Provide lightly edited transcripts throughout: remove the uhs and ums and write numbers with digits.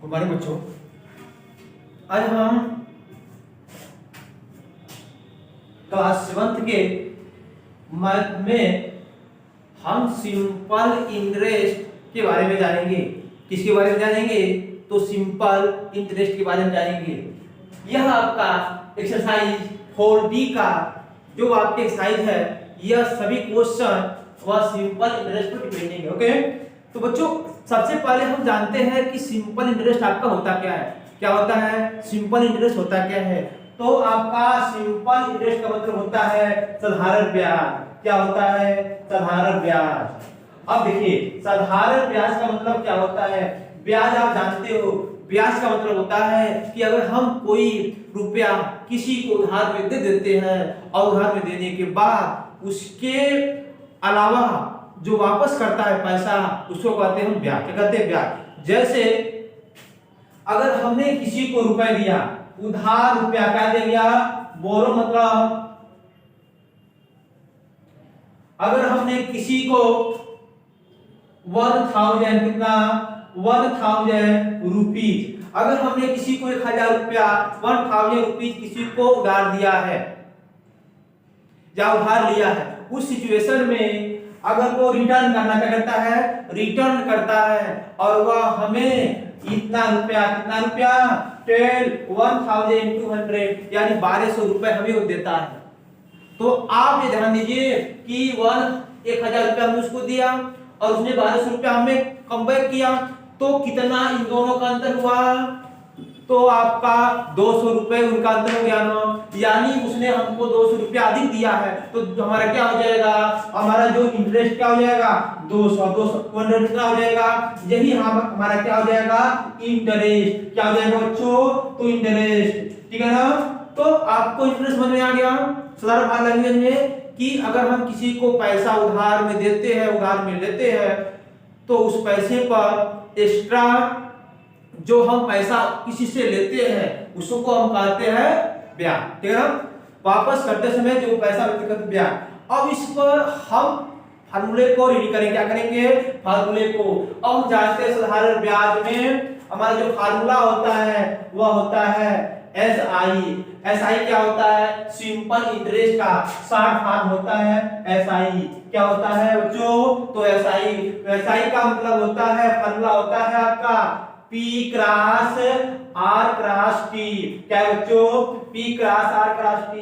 Good morning बच्चों। आज हम क्लास 7 के मैथ में हम सिंपल इंटरेस्ट के बारे में जानेंगे। किसके बारे में जानेंगे? तो सिंपल इंटरेस्ट के बारे में जानेंगे। यह आपका एक्सरसाइज 4D का जो आपके एक्सरसाइज है, यह सभी क्वेश्चन वह सिंपल इंटरेस्ट पर डिपेंडिंग है। ओके, तो बच्चों सबसे पहले हम जानते हैं कि सिंपल इंटरेस्ट आपका होता क्या है। क्या होता है? सिंपल इंटरेस्ट होता क्या है? तो आपका सिंपल इंटरेस्ट का मतलब होता है साधारण ब्याज। क्या होता है? साधारण ब्याज। अब देखिए, साधारण ब्याज का मतलब क्या होता है? ब्याज आप जानते हो, ब्याज का मतलब होता है कि अगर हम कोई रुपया किसी को उधार में दे देते हैं और उधार में देने के बाद उसके अलावा जो वापस करता है पैसा, उसको कहते हैं हम ब्याज। क्या कहते हैं? ब्याज। जैसे अगर हमने किसी को रुपए दिया, उधार रुपया क्या दे दिया? बोरो, मतलब अगर हमने किसी को 1000 कितना 1000 रुपीज, अगर हमने किसी को 1000 रुपया 1000 रुपीज किसी को उधार दिया है या उधार लिया है, उस सिचुएशन में अगर वो रिटर्न करना क्या करता है? रिटर्न करता है और वह हमें इतना रुपया, कितना रुपया 1200 यानी 1200 रुपए हमें वो देता है। तो आप ये ध्यान दीजिए कि 1000 रुपया हमने उसको दिया और उसने 1200 रुपया हमें कम बैक किया, तो कितना इन दोनों का अंतर हुआ? तो आपका 200 रुपए उनका अंतर हो गया ना, यानी उसने हमको 200 रुपया अधिक दिया है, तो हमारा क्या हो जाएगा? हमारा जो इंटरेस्ट क्या हो जाएगा? 200 कितना हो जाएगा? यही हमारा क्या हो जाएगा? इंटरेस्ट। क्या हो जाएगा बच्चों? तो इंटरेस्ट। ठीक है ना? तो आपको इंटरेस्ट समझ में आ गया साधारण लैंग्वेज में कि अगर हम किसी को पैसा उधार में देते हैं, उधार में लेते हैं, तो उस पैसे पर एक्स्ट्रा जो हम पैसा किसी से लेते हैं उसको हम कहते हैं ब्याज। ठीक है ना? वापस करते समय जो पैसा लेते हैं ब्याज। अब इस पर हम फार्मूले को रेडी करेंगे। क्या करेंगे? फार्मूले को। अब हम जानते हैं साधारण ब्याज में हमारा जो फार्मूला होता है वह होता है SI। SI क्या होता है? सिंपल इंटरेस्ट का शॉर्ट फॉर्म होता है SI। क्या होता है बच्चों? तो SI का मतलब होता है, फार्मूला होता है आपका P cross R cross T। क्या है बच्चों? P cross R cross T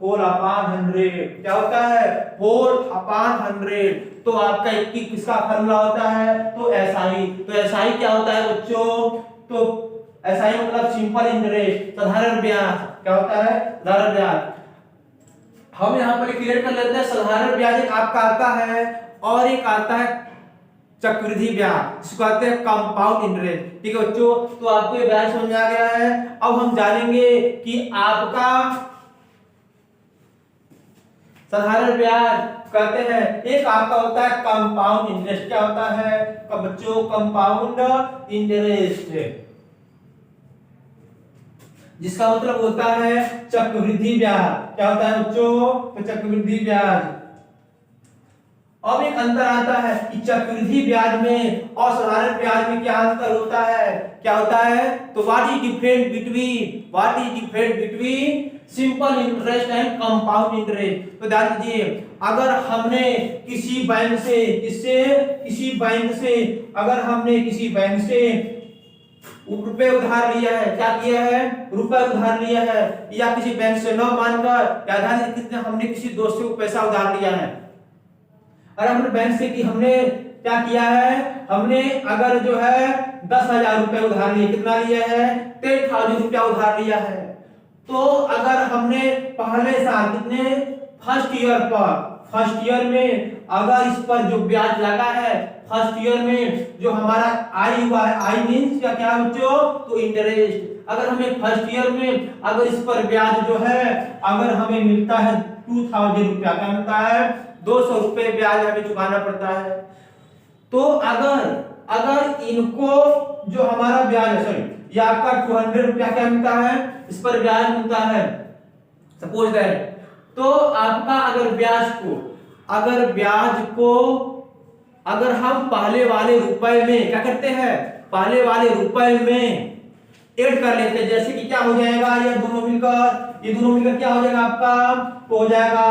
whole upon 100। क्या होता है? Whole upon 100। तो आपका किसका फार्मूला होता है? तो SI। तो SI क्या होता है बच्चों? तो SI मतलब सिंपल इंटरेस्ट, साधारण ब्याज। क्या होता है? साधारण ब्याज। हम यहाँ पर क्लियर कर लेते हैं। साधारण ब्याज एक आपका आता है और एक आता है चक्रवृद्धि ब्याज, जिसको कहते हैं कंपाउंड इंटरेस्ट। ठीक है बच्चों? तो आपको ये ब्याज समझ में आ गया है। अब हम जानेंगे कि आपका साधारण ब्याज कहते हैं, एक आपका होता है कंपाउंड इंटरेस्ट। क्या होता है बच्चों? कंपाउंड इंटरेस्ट, जिसका मतलब होता है चक्रवृद्धि ब्याज। क्या होता है बच्चों? तो चक्रवृद्धि ब्याज। अब एक अंतर आता है कि चक्रवृद्धि ब्याज में और साधारण ब्याज में क्या अंतर होता है? क्या होता है? तो what is different between simple interest and compound interest? तो ध्यान दीजिए, अगर हमने किसी बैंक से रुपए उधार लिया है, क्या किया है? रुपए उधार लिया है, या किसी बैंक से न मानकर, या ध्यान कितने हमने किसी दोस्त को पैसा उधार लिया है, और हमने बैंक से कि हमने क्या किया है? हमने अगर जो है 10,000 रुपए उधार लिए, कितना लिया है? 10,000 रुपया उधार लिया है। तो अगर हमने पहले साल कितने फर्स्ट ईयर में अगर इस पर जो ब्याज लगा है, फर्स्ट ईयर में जो हमारा आई हुआ है, आई मींस क्या बच्चों? तो इंटरेस्ट। अगर हमें फर्स्ट ईयर में अगर इस पर ब्याज जो है अगर हमें मिलता है 2000 रुपया, क्या मिलता है? 200 रुपए ब्याज हमें चुकाना पड़ता है। तो अगर इनको जो हमारा ब्याज है, सॉरी, ये आपका 200 रुपया क्या मिलता है? इस पर ब्याज मिलता है, सपोज दैट। तो आपका अगर ब्याज को अगर हम पहले वाले रुपए में क्या करते हैं? पहले वाले रुपए में ऐड कर लेते हैं। जैसे कि क्या हो जाएगा, ये दोनों मिलकर क्या हो जाएगा आपका, तो हो जाएगा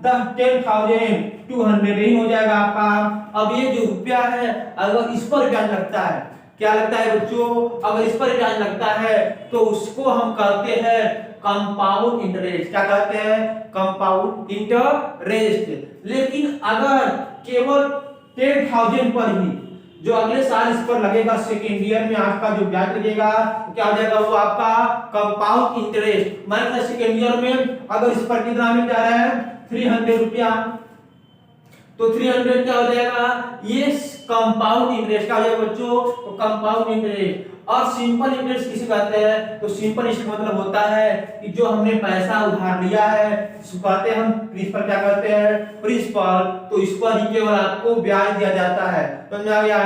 10,200 ही हो जाएगा आपका। अब ये जो रुपया है अगर इस पर ब्याज लगता है, क्या लगता है बच्चों, अगर इस पर ब्याज लगता है तो उसको हम कहते हैं कंपाउंड इंटरेस्ट। क्या कहते हैं, कंपाउंड इंटरेस्ट। लेकिन अगर केवल 10,000 पर ही जो अगले साल इस पर लगेगा, सेकेंड ईयर में आपका जो ब्याज लगेगा क्या हो जाएगा, वो आपका कंपाउंड इंटरेस्ट। मान लो सेकेंड ईयर में अगर इस पर कितना मिल जा रहा है 300 रुपया, तो 300 क्या हो जाएगा, ये कंपाउंड इंटरेस्ट का हो जाएगा बच्चों, तो कंपाउंड इंटरेस्ट। और सिंपल इंटरेस्ट किसे कहते हैं, तो सिंपल इंटरेस्ट मतलब होता है कि जो हमने पैसा उधार लिया है इसको कहते हैं हम प्रिंसिपल। क्या कहते हैं, प्रिंसिपल। तो इस पर ही केवल आपको ब्याज दिया जाता है। तो समझ आ गया,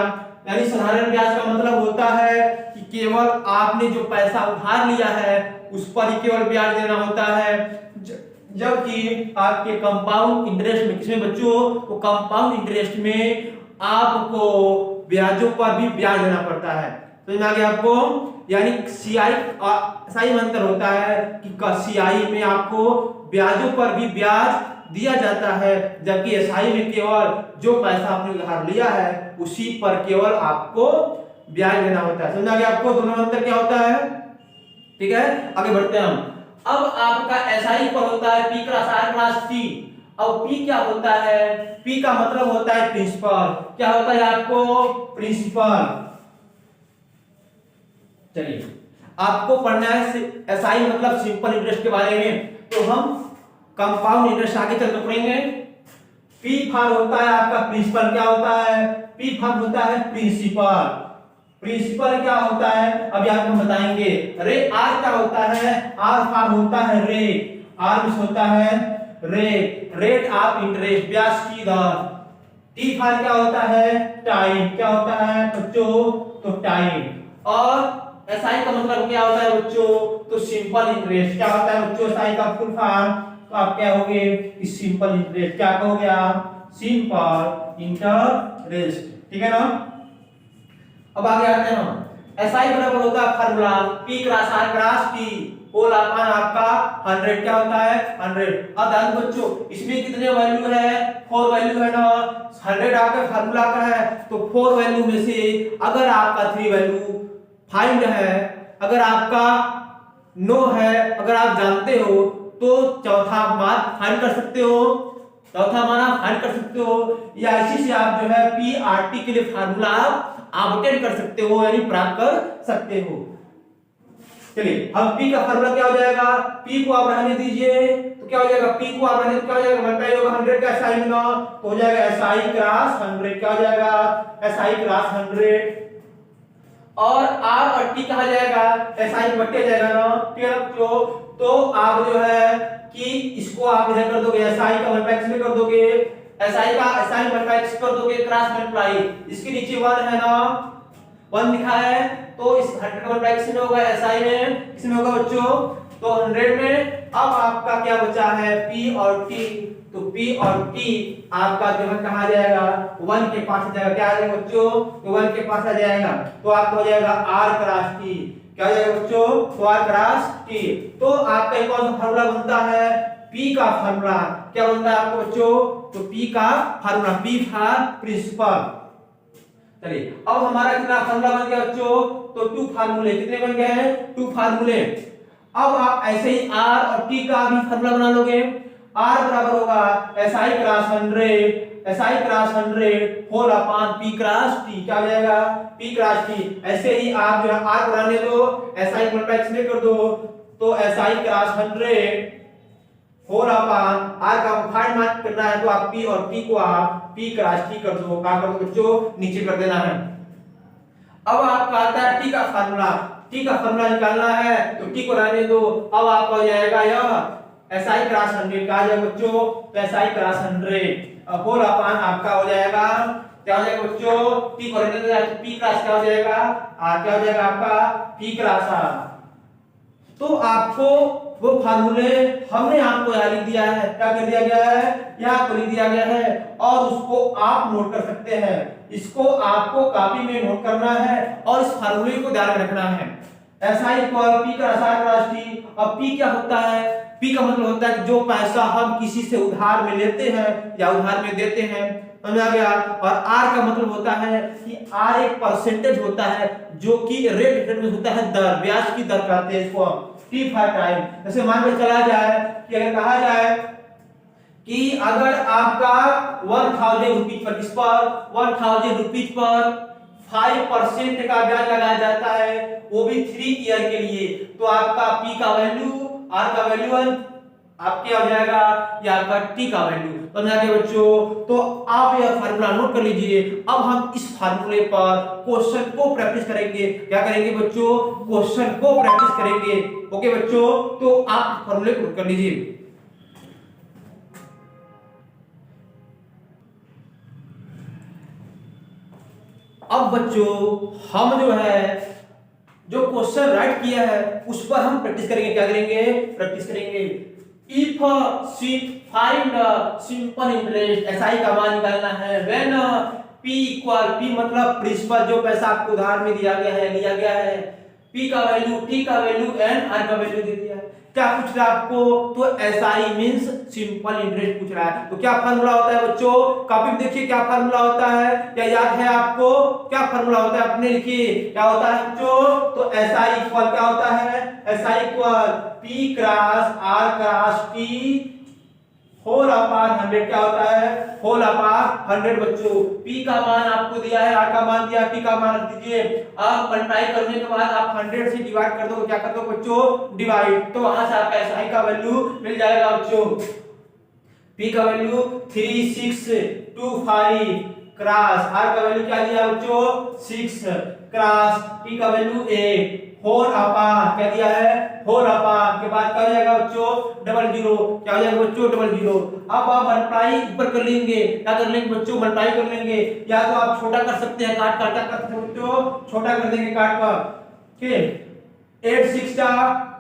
यानी साधारण ब्याज का मतलब होता है कि केवल आपने जो पैसा उधार लिया है उस पर ही केवल ब्याज देना होता है। जबकि आपके कंपाउंड इंटरेस्ट में, किसमें बच्चों, तो कंपाउंड इंटरेस्ट में आपको ब्याजों पर भी ब्याज देना पड़ता है। समझ में आ गया आपको, यानी सीआई एसआई में अंतर होता है कि सीआई में आपको ब्याजों पर भी ब्याज दिया जाता है, जबकि एसआई में केवल जो पैसा आपने उधार लिया है उसी पर केवल आपको ब्याज देना होता है। समझ आ गया आपको, दोनों में अंतर क्या होता है। ठीक है, आगे बढ़ते हैं हम। अब आपका एसआई पर होता है P cross R cross T. अब पी क्या होता है, पी का मतलब होता है प्रिंसिपल। क्या होता है आपको, प्रिंसिपल। चलिए आपको पढ़ना है एसआई मतलब सिंपल इंटरेस्ट के बारे में, तो हम कंपाउंड इंटरेस्ट आगे चलकर पढ़ेंगे। पी फॉर होता है आपका प्रिंसिपल। क्या होता है, पी फॉर होता है प्रिंसिपल। प्रिंसिपल क्या होता है अभी आपको बताएंगे। रे आर क्या होता है, आर फॉर होता है रेट। आर में होता है रेट, रेट ऑफ इंटरेस्ट, ब्याज की दर। टी फॉर क्या होता है, टाइम। क्या होता है बच्चों, तो टाइम। और एसआई का मतलब क्या होता है बच्चों, तो सिंपल इंटरेस्ट। क्या होता है बच्चों एसआई का फुल फॉर्म, तो आप क्या होगे, सिंपल इंटरेस्ट। क्या कहोगे आप, सिंपल इंटरेस्ट। ठीक है ना। अब आगे आते हैं हम। एसआई बराबर होता है formula P cross R cross T whole upon आपका 100। क्या होता है 100। अब ध्यान बच्चों, इसमें कितने वैल्यू है, 4 वैल्यू है ना। 100 आपका फार्मूला का है, तो 4 वैल्यू में से अगर आपका 3 वैल्यू फाइंड है, अगर आपका नो है, अगर आप जानते हो तो चौथा मान फाइंड कर सकते हो, चौथा मान आप फाइंड कर सकते हो, या इसी से आप जो है पी आर टी के लिए फार्मूला आप ऑब्टेन कर सकते हो, यानी प्राप्त कर सकते हो। चलिए अब पी का फार्मूला क्या हो जाएगा, पी को आप रहने दीजिए तो क्या हो जाएगा, पी को आप रहने तो क्या हो जाएगा, मल्टीप्लाई होगा 100 का एसआई में ना, तो हो जाएगा एसआई क्रॉस 100। क्या हो जाएगा, एसआई क्रॉस 100। और आर और टी कहा जाएगा, एसआई बटे जाएगा ना। ठीक है बच्चों, तो आप जो है कि इसको आप इधर कर दोगे, एसआई का मल्टीप्लाई इसमें कर दोगे, एसआई का एसआई मल्टीप्लाई इस कर दोगे, क्रॉस मल्टीप्लाई इसके नीचे 1 है ना, 1 लिखा है, तो इस 100 का मल्टीप्लाई किसमें होगा, एसआई में, किसमें होगा बच्चों, तो 100 में। अब आपका क्या बचा है, पी और टी, तो P और T आपका जो है कहा जाएगा 1 के पास आ जाएगा। क्या आ जाएगा बच्चों, तो 1 के पास आ जाएगा, तो आपका हो जाएगा R क्रॉस T। क्या हो जाएगा बच्चों, तो R क्रॉस T। तो आपका एक और फार्मूला बनता है P का फार्मूला। क्या बनता है आपको बच्चों, तो P का फार्मूला, P फॉर प्रिंसिपल। चलिए अब हमारा कितना फार्मूला बन गया बच्चों, तो 2 फार्मूले कितने बन गए हैं, 2 फार्मूले। अब आप ऐसे ही R और T का भी फार्मूला बना लोगे। R बराबर होगा SI cross 100, SI cross 100 whole upon P cross T। क्या हो जाएगा, P क्रॉस T। ऐसे ही आप जो है R को रहने दो, SI मल्टीप्लाई इसमें कर दो, तो SI cross 100 whole upon R का फाइंड मान करना है, तो आप P और T को आप P क्रॉस T कर दो। क्या कर दो बच्चों, नीचे कर देना है। अब आपका आता है T का फार्मूला, T का फार्मूला निकालना है, तो T को रहने दो। अब आपका हो जाएगा यह SI क्रॉस 100। कहा जाएगा बच्चों, तो SI क्रॉस 100 होल अपॉन आपका हो जाएगा, क्या हो जाएगा बच्चों, T को रहने दो, P क्रॉस क्या हो जाएगा, R। क्या हो जाएगा आपका, P क्रॉस R। तो आपको वो फार्मूले हमने आपको यहाँ लिख दिया है, क्या कर दिया गया है, यहाँ पर लिख दिया गया है, और उसको आप नोट कर सकते हैं। इसको आपको कॉपी में नोट करना है और इस फार्मूले को ध्यान में रखना है। SI equal P cross R cross T। अब P क्या होता है? P का मतलब होता है कि जो पैसा हम किसी से उधार में लेते हैं या उधार में देते हैं, समझ आ गया। और R का मतलब होता है कि R एक परसेंटेज होता है जो कि रेट में होता है, दर, ब्याज की दर कहते हैं इसको। T for time. जैसे मान के चला जाए कि अगर कहा जाए कि अगर आपका 1000 रुपीज पर, इस पर 1000 रुपीज पर 5% का ब्याज लगाया जाता है, वो भी 3 ईयर के लिए, तो आपका P का वैल्यू, R का वैल्यू आपके हो जाएगा या आपका T का वैल्यू। तो समझ बच्चों, तो आप यह फार्मूला नोट कर लीजिए। अब हम इस फार्मूले पर क्वेश्चन को प्रैक्टिस करेंगे। क्या करेंगे बच्चों? क्वेश्चन को प्रैक्टिस करेंगे। ओके बच्चों, तो आप फार्मूले को नोट कर लीजिए। अब बच्चों हम जो है जो क्वेश्चन राइट किया है उस पर हम प्रैक्टिस करेंगे। क्या करेंगे? प्रैक्टिस करेंगे। If find simple interest, SI का मान निकालना है। व्हेन P इक्वल, P मतलब प्रिंसिपल, जो पैसा आपको उधार में दिया गया है, लिया गया है, P का वैल्यू, T का वैल्यू एंड R का वैल्यू दे दिया है। क्या पूछ रहा है आपको? तो SI मींस सिंपल इंटरेस्ट पूछ रहा है। तो क्या फार्मूला होता है बच्चों? कॉपी में देखिए क्या फार्मूला होता है, क्या याद है आपको? क्या फार्मूला होता है अपने लिखिए। क्या होता है बच्चों? तो SI इक्वल क्या होता है? SI equal P cross R cross T whole upon 100। क्या होता है? होल अपान 100 बच्चों। P का मान आपको दिया है, R का मान दिया, T का मान रख दीजिए। अब मल्टीप्लाई करने के बाद आप 100 से डिवाइड कर दो। क्या कर दो बच्चों? डिवाइड। तो वहां से आपका SI का वैल्यू मिल जाएगा बच्चों। P का वैल्यू 3625 क्रॉस R का वैल्यू क्या दिया बच्चों? 6 क्रॉस T का वैल्यू 8 होल अपान, क्या दिया है? होल अपान के बाद क्या हो जाएगा बच्चों? 00। क्या हो जाएगा बच्चों? 00। अब आप मल्टीप्लाई ऊपर कर लेंगे। क्या कर लेंगे बच्चों? मल्टीप्लाई कर लेंगे। या तो आप छोटा कर सकते हैं, काट काट कर सकते हो बच्चों, छोटा कर देंगे काट कर। ठीक, 8 6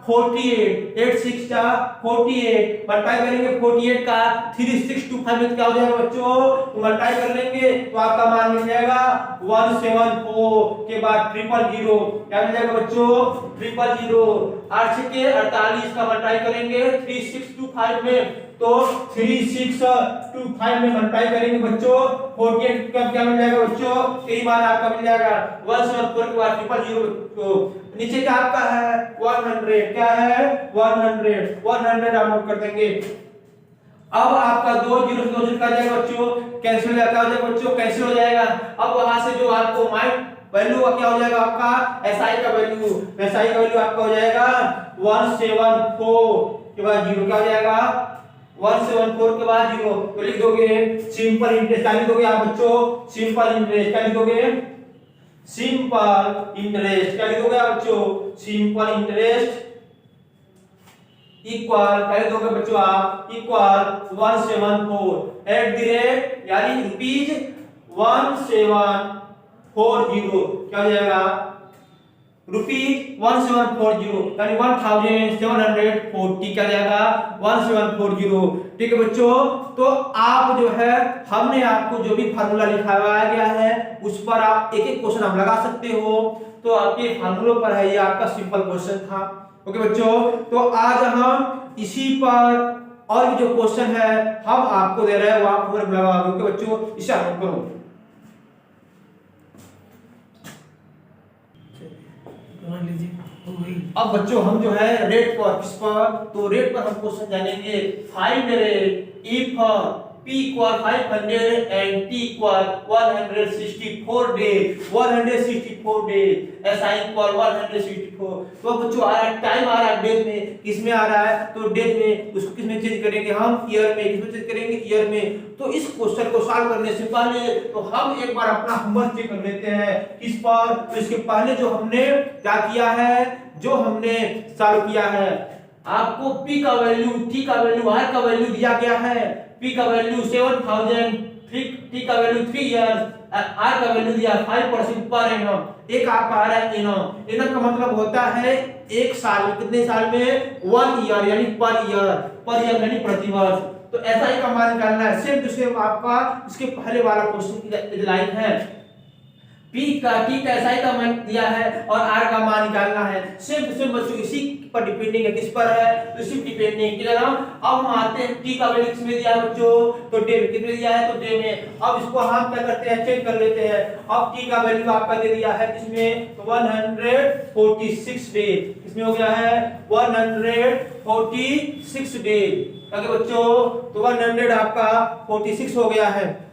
48, 8 6 48 मल्टीप्लाई करेंगे 48 का 3625 में क्या हो जाएगा बच्चों? तो मल्टीप्लाई कर लेंगे तो आपका मान मिल जाएगा 174 के बाद 000। क्या मिल जाएगा बच्चों? 000। 8 के 48 का मल्टीप्लाई करेंगे 3625 में, तो 3625 में मल्टीप्लाई करेंगे बच्चों 48 का क्या मिल जाएगा बच्चों? यही मान आपका मिल जाएगा 174 के बाद 000 बच्चों। नीचे क्या आपका है? 100। क्या है? 100 आप नोट कर देंगे। अब आपका 2 जीरो से 2 जीरो का जाएगा बच्चों, कैंसिल हो जाएगा बच्चों, कैंसिल हो जाएगा। अब वहां से जो आपको माइंड वैल्यू का क्या हो जाएगा आपका? SI का वैल्यू, SI का वैल्यू आपका हो जाएगा 174 के बाद 0। क्या हो जाएगा? 174 के बाद 0। तो लिख दोगे सिंपल इंटरेस्ट। क्या लिख दोगे आप बच्चों? Simple interest. क्या लिख दोगे? Simple interest. क्या लिख दोगे आप बच्चों? सिंपल इंटरेस्ट इक्वल, क्या लिख दोगे बच्चों आप? इक्वल 174 एट द रेट, यानी रुपीज 1740। क्या हो जाएगा? रुपीज 1740 यानी 1740। क्या जाएगा? 1740। ठीक है बच्चों, तो आप जो है हमने आपको जो भी फार्मूला लिखाया गया है उस पर आप एक एक क्वेश्चन आप लगा सकते हो। तो आपके फार्मूलों पर है, ये आपका सिंपल क्वेश्चन था। ओके बच्चों, तो आज हम इसी पर और भी जो क्वेश्चन है हम आपको दे रहे हैं वो आप लगाओगे। ओके बच्चों, इसे नोट करो। अब बच्चों हम जो है रेट पर, किस पर? तो रेट पर हम क्वेश्चन जानेंगे। Find rate if P equal 500 and T equal 164 days, 164 days, SI equal 164। तो बच्चों आ रहा है टाइम, आ रहा है डेज में, किस में आ रहा है? तो डेज में, उसको किस में चेंज करेंगे हम? ईयर में। किस में चेंज करेंगे? ईयर में। तो इस क्वेश्चन को सॉल्व करने से पहले तो हम एक बार अपना होमवर्क चेक कर लेते हैं। किस पर? तो इसके पहले जो हमने क्या किया है, जो हमने सॉल्व किया है, आपको P का वैल्यू, T का वैल्यू, R का वैल्यू दिया गया है। P का वैल्यू 7000, T का वैल्यू 3 इयर्स, R का वैल्यू दिया 5% पर एनम। एक आपका आ रहा है एनम। एनम का मतलब होता है एक साल, कितने साल में? 1 ईयर, यानी पर ईयर यानी प्रतिवर्ष। तो SI का मान निकालना है। सेम टू सेम आपका इसके पहले वाला क्वेश्चन की लाइन है। टी का एसआई का मान दिया है और आर का मान निकालना है। सेम बच्चों इसी पर डिपेंडिंग है, किस पर है, तो इसी डिपेंडिंग क्लियर। अब हम आते हैं टी का वैल्यू किसमें दिया है बच्चों, तो डे में। कितने दिया है, तो डे में। अब इसको हम क्या करते हैं, चेक कर लेते हैं। अब टी का वैल्यू आपका दे दिया है किसमें, तो 146 डे। किसमें हो गया है, 146 डे। आगे बच्चों तो 100 आपका 46 हो गया है।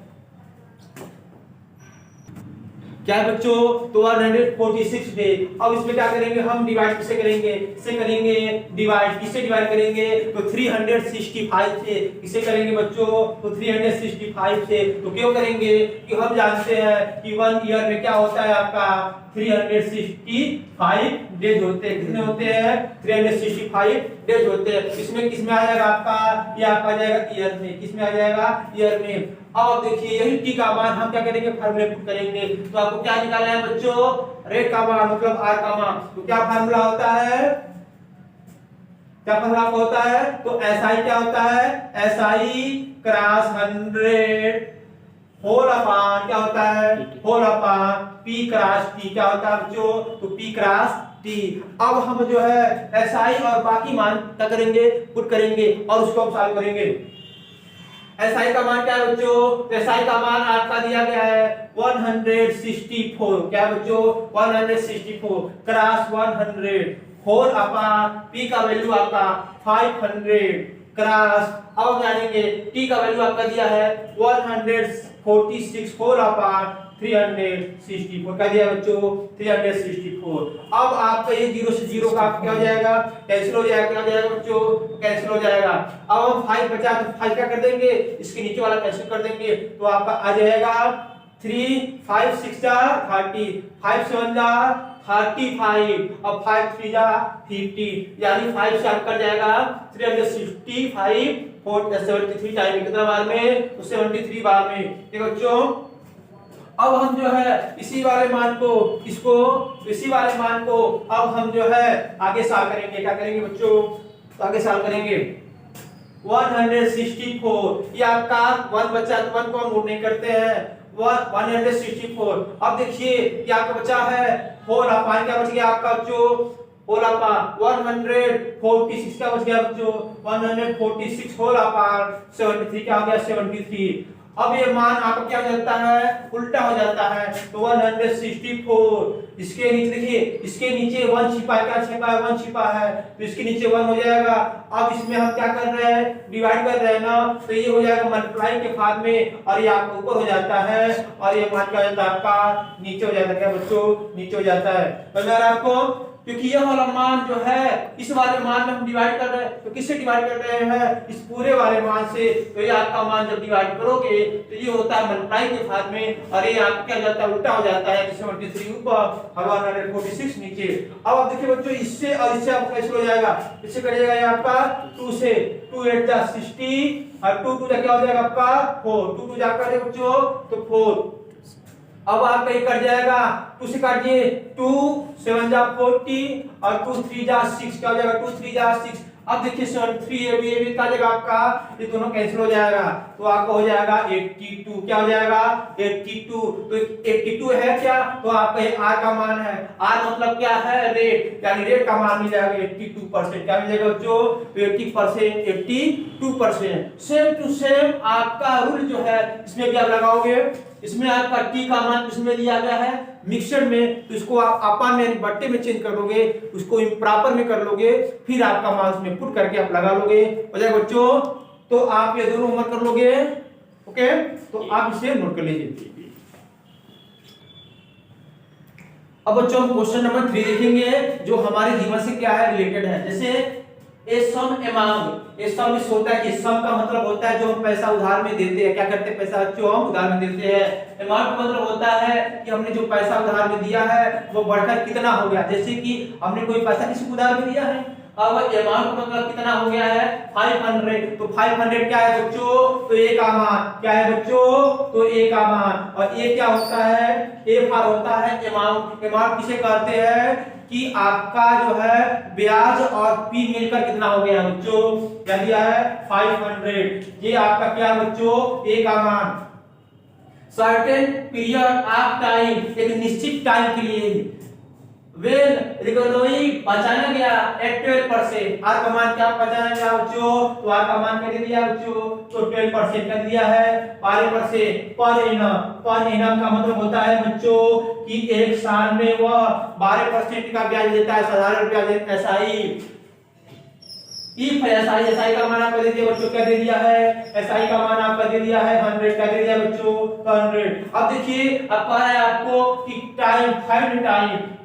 क्या है बच्चों, तो 146 डे। अब इसमें क्या करेंगे हम, डिवाइड किससे करेंगे, इससे करेंगे डिवाइड। किससे डिवाइड करेंगे, तो 365 से। किससे करेंगे बच्चों, तो 365 से। तो क्यों करेंगे कि हम जानते हैं कि 1 ईयर में क्या होता है आपका 365 डेज होते हैं। कितने होते हैं, 365 डेज होते हैं। इसमें किसमें आ जाएगा आपका, ये आपका आ जाएगा ईयर में। किसमें आ जाएगा, ईयर में। अब देखिए यही टी का मान हम क्या करेंगे, फार्मूले पुट करेंगे। तो आपको क्या निकालना है बच्चों, रेट का मान मतलब आर का मान। तो क्या फार्मूला होता है, क्या फार्मूला होता है, तो एसआई क्या होता है, एसआई क्रॉस 100 होल अपान क्या होता है, whole upon P cross T. क्या होता है बच्चों, तो पी क्रॉस टी। अब हम जो है एसआई और बाकी मान क्या करेंगे, पुट करेंगे और उसको हम सॉल्व करेंगे। एसआई का मान क्या है बच्चों, एसआई का मान आपका दिया गया है 164। क्या है बच्चों, 164 क्रॉस 100 होल अपान पी का वैल्यू आपका 500 क्रॉस। अब जानेंगे टी का वैल्यू आपका दिया है 146 होल अपान 364। क्या दिया बच्चों, 364। अब आपका ये 0 से 0 का क्या हो जाएगा, कैंसिल हो जाएगा। क्या हो जाएगा बच्चों, कैंसिल हो जाएगा। अब हम 5 बचा तो 5 क्या कर देंगे, इसके नीचे वाला कैंसिल कर देंगे। तो आपका आ जाएगा 3 5 6 30 5 7 35। अब 5 3 50, यानी 5 से आपका जाएगा 365 73 टाइम। कितना बार में, तो 73 बार में। ठीक है बच्चों। अब हम जो है इसी वाले मान को, इसको इसी वाले मान को अब हम जो है आगे सॉल्व करेंगे। क्या करेंगे बच्चों, तो आगे सॉल्व करेंगे 164। ये आपका 1 बचा तो 1 को हम नोट नहीं करते हैं, 164। अब देखिए ये आपका बचा है होल अपान। क्या बच गया आपका बच्चों, होल अपान 146। क्या बच गया बच्चों, 146 होल अपान 73। क्या हो गया 73। अब ये मान आपका क्या हो जाता है, उल्टा हो जाता है। तो 164 इसके नीचे देखिए, इसके नीचे 1 छिपा है। क्या छिपा है, 1 छिपा है, तो इसके नीचे 1 हो जाएगा। अब इसमें हम क्या कर रहे हैं, डिवाइड कर रहे हैं ना, तो ये हो जाएगा मल्टीप्लाई के फार्म में और ये आपका ऊपर हो जाता है और ये मान क्या हो जाता है आपका नीचे हो जाता है। क्या बच्चों, नीचे हो जाता है। समझ आपको, क्योंकि यह वाला मान जो है इस वाले मान में हम डिवाइड कर रहे हैं। तो किससे डिवाइड कर रहे हैं, इस पूरे वाले मान से। तो ये आपका मान जब डिवाइड करोगे तो ये होता है मल्टीप्लाई के फार्म में और ये आपका क्या जाता है, उल्टा हो जाता है। 73 ऊपर और 146 नीचे। अब आप देखिए बच्चों, इससे और इससे आपका कैसे हो जाएगा, इससे करिएगा ये आपका 2 से 2 8 जा 60 और 2 2 जा क्या हो जाएगा आपका 4। 2 2 जा कर बच्चों तो 4। अब आपका ये कट जाएगा, 2 से काटिए 2 7 जा 40 और 2 3 जा 6। क्या हो जाएगा, 2 3 जा 6। अब देखिए 73 ये भी क्या जाएगा आपका, ये दोनों कैंसिल हो जाएगा। तो आपका हो जाएगा 82। क्या हो जाएगा 82। तो 82 है क्या, तो आपका ये आर का मान है। आर मतलब क्या है, रेट, यानी रेट का मान मिल जाएगा 82%। क्या मिल जाएगा बच्चों, 80% 82%। सेम टू सेम आपका रूल जो है इसमें भी आप लगाओगे। इसमें आपका टी का मान इसमें दिया गया है मिक्सचर में, तो इसको आप अपान में बट्टे में चेंज कर लोगे, उसको इम्प्रॉपर में कर लोगे, फिर आपका मान उसमें पुट करके आप लगा लोगे। हो जाएगा बच्चों। तो आप ये दोनों होमवर्क कर लोगे। ओके, तो आप इसे नोट कर लीजिए। अब बच्चों हम क्वेश्चन नंबर 3 देखेंगे जो हमारे जीवन से क्या है, रिलेटेड है। जैसे ए सम अमाउंट, ए सम इस होता है कि सम का मतलब होता है जो हम पैसा उधार में देते हैं। क्या करते हैं, पैसा जो हम उधार में देते हैं। अमाउंट का मतलब होता है कि हमने जो पैसा उधार में दिया है वो बढ़कर कितना हो गया। जैसे कि हमने कोई पैसा किसी को उधार में दिया है, अब अमाउंट का मतलब कितना हो गया है 500। तो 500 क्या है बच्चों, तो ए का मान। क्या है बच्चों, तो ए का मान। और ए क्या होता है, ए फॉर होता है अमाउंट। अमाउंट किसे कहते हैं कि आपका जो है ब्याज और पी मिलकर कितना हो गया बच्चों, क्या दिया है 500। ये आपका क्या बच्चों, ए का मान। सर्टेन पीरियड ऑफ टाइम, एक निश्चित टाइम के लिए वेन रिकवरी पहचाना गया एट 12%। आर का मान क्या पहचाना गया बच्चों? तो आर का मान क्या दिया बच्चों? तो 12% का दिया है। पर एनम का मतलब होता है बच्चों कि एक साल में वह 12% का ब्याज देता है, साधारण ब्याज एसआई। इफ एसआई का मान आपको दे दिया बच्चों, क्या दे दिया है? एसआई का मान आपका दे दिया है 100, क्या दे दिया बच्चों? 100। अब देखिए, अब कह रहा है आपको कि टाइम, फाइंड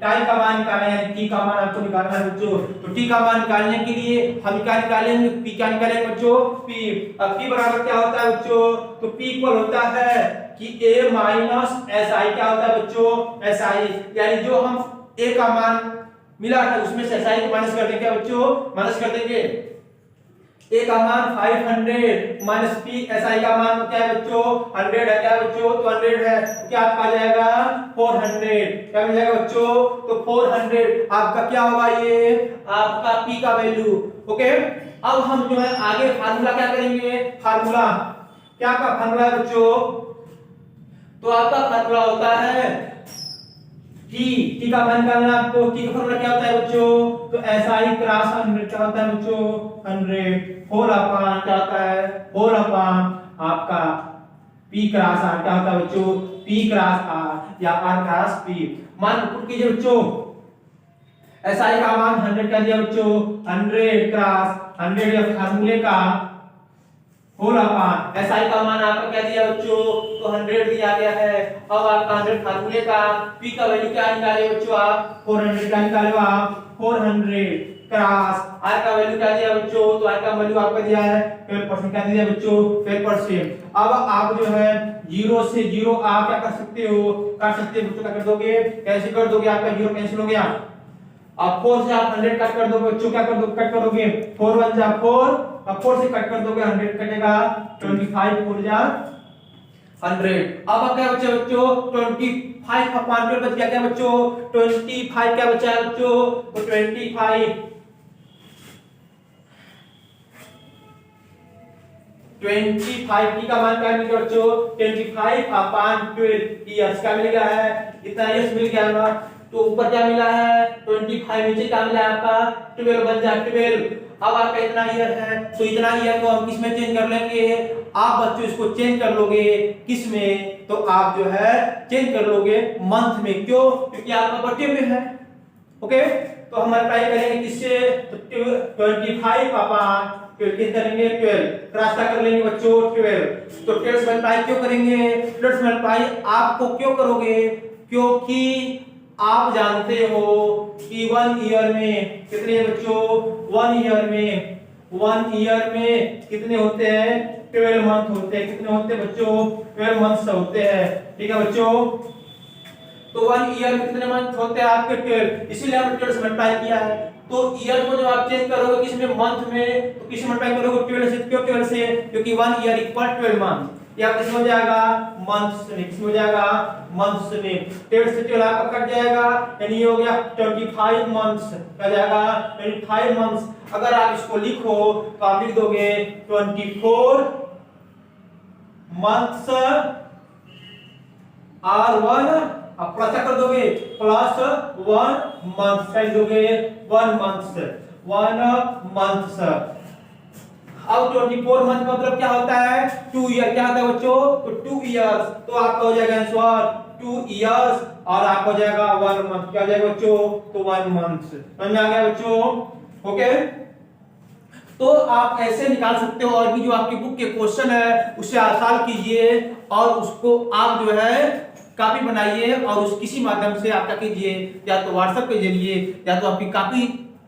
टाइम का मान निकालना है, यानी टी का मान आपको निकालना है बच्चों। तो टी का मान निकालने के लिए हम क्या निकालेंगे? पी क्या निकालेंगे बच्चों? पी। अब पी बराबर क्या होता है बच्चों? तो पी इक्वल होता है कि ए माइनस एसआई। क्या होता है बच्चों? एसआई, यानी जो हम ए का मान मिला है उसमें से एसआई को माइनस कर देंगे। क्या बच्चों? माइनस कर देंगे। ए का मान 500 माइनस पी, एसआई का मान क्या है बच्चों? 100 है। क्या बच्चों? तो 100 है, तो क्या आपका आ जाएगा? 400। क्या मिल जाएगा बच्चों? तो 400 आपका क्या होगा? ये आपका पी का वैल्यू। ओके, अब हम जो है आगे फार्मूला क्या करेंगे? फार्मूला क्या का फार्मूला है बच्चों? तो आपका फार्मूला होता है टी का मान निकालना आपको। टी का फार्मूला क्या होता है बच्चों? तो एसआई क्रॉस 100 क्या होता है बच्चों? 100 होल अपॉन क्या होता है? होल अपॉन आपका पी क्रॉस आर क्या होता है बच्चों? पी क्रॉस आर या आर क्रॉस पी। मान पुट कीजिए बच्चों। एसआई का मान 100 क्या दिया बच्चों? 100 क्रॉस 100 या फार्मूले का होल अपॉन एसआई का मान आपका क्या दिया बच्चों? तो 100 दिया गया है। अब आपका 100 फार्मूले का पी का वैल्यू क्या निकाले बच्चों? आप 400 क्या निकाले? आप 400 क्रॉस आर का वैल्यू क्या दिया बच्चों? तो आर का वैल्यू आपका दिया है 12%। क्या दिया बच्चों? 12%। अब आप जो है 0 से 0 आप क्या कर सकते हो? काट सकते हो बच्चों। क्या कर दोगे? कैसे कर दोगे? आपका 0 कैंसिल हो गया। अब 4 से आप 100 कट कर दोगे बच्चों। क्या कर दो? कट करोगे 4 1 जा 4, अब 4 से कट कर दोगे 100 कटेगा 25 4 जा 100। अब क्या बचा बच्चों? 25 अपॉन 12 बच गया। क्या बच्चों? 25 क्या बचा है बच्चों? तो 25 टी का मान क्या मिल गया बच्चों? 25 अपॉन 12 ईयर्स का मिल गया है। इतना ईयर्स मिल गया ना। तो ऊपर क्या मिला है? 25, नीचे क्या मिला है आपका? 12 बन जा 12। अब आपका इतना ईयर है, तो इतना ईयर को हम किस में चेंज कर लेंगे? आप बच्चों इसको चेंज कर लोगे किस में? तो आप जो है चेंज कर लोगे मंथ में। क्यों? क्योंकि आपका बर्थडे में है। ओके, तो हम अप्लाई करेंगे किससे? तो 25 अपॉन 12 करेंगे 12, रास्ता कर लेंगे बच्चों 12। तो 12 मल्टीप्लाई क्यों करेंगे? 12 मल्टीप्लाई आपको क्यों करोगे? क्योंकि आप जानते हो कि 1 ईयर में कितने बच्चों? 1 ईयर में कितने होते हैं? 12 मंथ होते हैं। कितने होते हैं बच्चों? 12 मंथ्स होते हैं। ठीक है बच्चों, तो 1 ईयर में कितने मंथ होते हैं आपके? 12, इसीलिए हमने 12 से मल्टीप्लाई किया है। तो ईयर को जब आप चेंज करोगे किसमें? मंथ में, तो किसमें मल्टीप्लाई करोगे? 12 से। क्यों 12 से? क्योंकि 1 ईयर इक्वल 12 मंथ। या किसमें हो जाएगा? मंथ्स में। किसमें हो जाएगा? मंथ्स में। 12 से 12 आपका कट जाएगा, यानी हो गया 25 मंथ्स। क्या जाएगा? 25 मंथ्स। अगर आप इसको लिखो तो आप लिख दोगे 24 मंथ्स आर 1, अब प्लस कर दोगे प्लस 1 मंथ, कर दोगे 1 मंथ्स। अब 24 मंथ का मतलब क्या होता है? 2 ईयर। क्या होता है बच्चों? तो 2 इयर्स। तो आपका हो जाएगा आंसर 2 इयर्स और आपका हो जाएगा 1 मंथ। क्या हो जाएगा बच्चों? तो 1 मंथ। समझ में आ गया बच्चों? ओके, तो आप ऐसे निकाल सकते हो। और भी जो आपकी बुक के क्वेश्चन है उसे आसान कीजिए और उसको आप जो है कॉपी बनाइए और उस किसी माध्यम से आप क्या कीजिए, या तो व्हाट्सएप के जरिए या तो आपकी कॉपी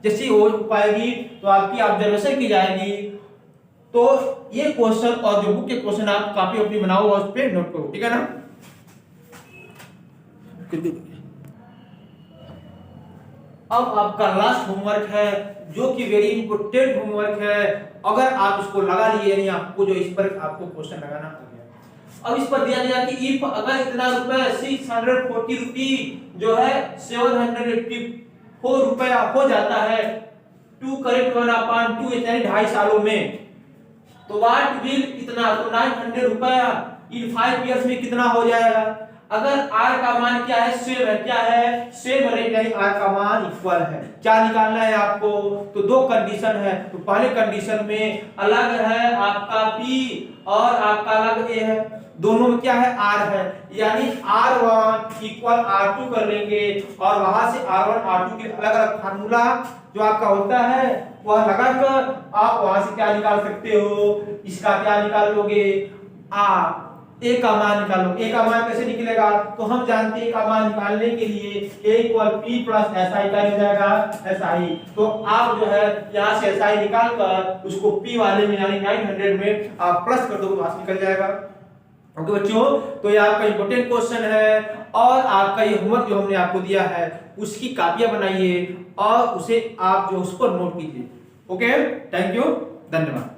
जैसी हो पाएगी तो आपकी ऑब्जर्वेशन की जाएगी। तो ये क्वेश्चन और जो बुक के क्वेश्चन आप कॉपी अपनी बनाओ और उस पर नोट करो। ठीक है ना? अब आपका लास्ट होमवर्क है जो कि वेरी इंपोर्टेंट होमवर्क है। अगर आप इसको लगा लिए यानी आपको जो इस पर आपको क्वेश्चन लगाना हो गया। अब इस पर दिया गया कि इफ अगर इतना रुपए 640 रुपी जो है 784 रुपया हो जाता है 2 करेक्ट 1/2 यानी 2.5 सालों में, तो व्हाट विल इतना? तो 900 रुपया इन 5 ईयर्स में कितना हो जाएगा। अगर r का मान क्या है, सेम है, क्या है, सेम रेट, यानी r का मान इक्वल है। क्या निकालना है आपको, तो दो कंडीशन है। तो पहले कंडीशन में अलग है आपका p और आपका अलग a है, दोनों में क्या है, r है, यानी r1 इक्वल r2 कर लेंगे और वहां से r1 r2 के अलग अलग फार्मूला जो आपका होता है वह लगाकर आप वहां से क्या निकाल सकते हो, इसका क्या निकाल लोगे, ए का मान निकालो। ए का मान कैसे निकलेगा, तो हम जानते हैं ए का मान निकालने के लिए a equal p plus SI का हो जाएगा SI। तो आप जो है यहाँ से SI निकाल कर उसको p वाले में यानी 900 में आप प्लस कर दो, पास निकल जाएगा। ओके बच्चों, तो ये आपका इंपॉर्टेंट क्वेश्चन है और आपका ये होमवर्क जो हमने आपको दिया है उसकी कॉपियां बनाइए और उसे आप जो उस पर नोट कीजिए। ओके, थैंक यू, धन्यवाद।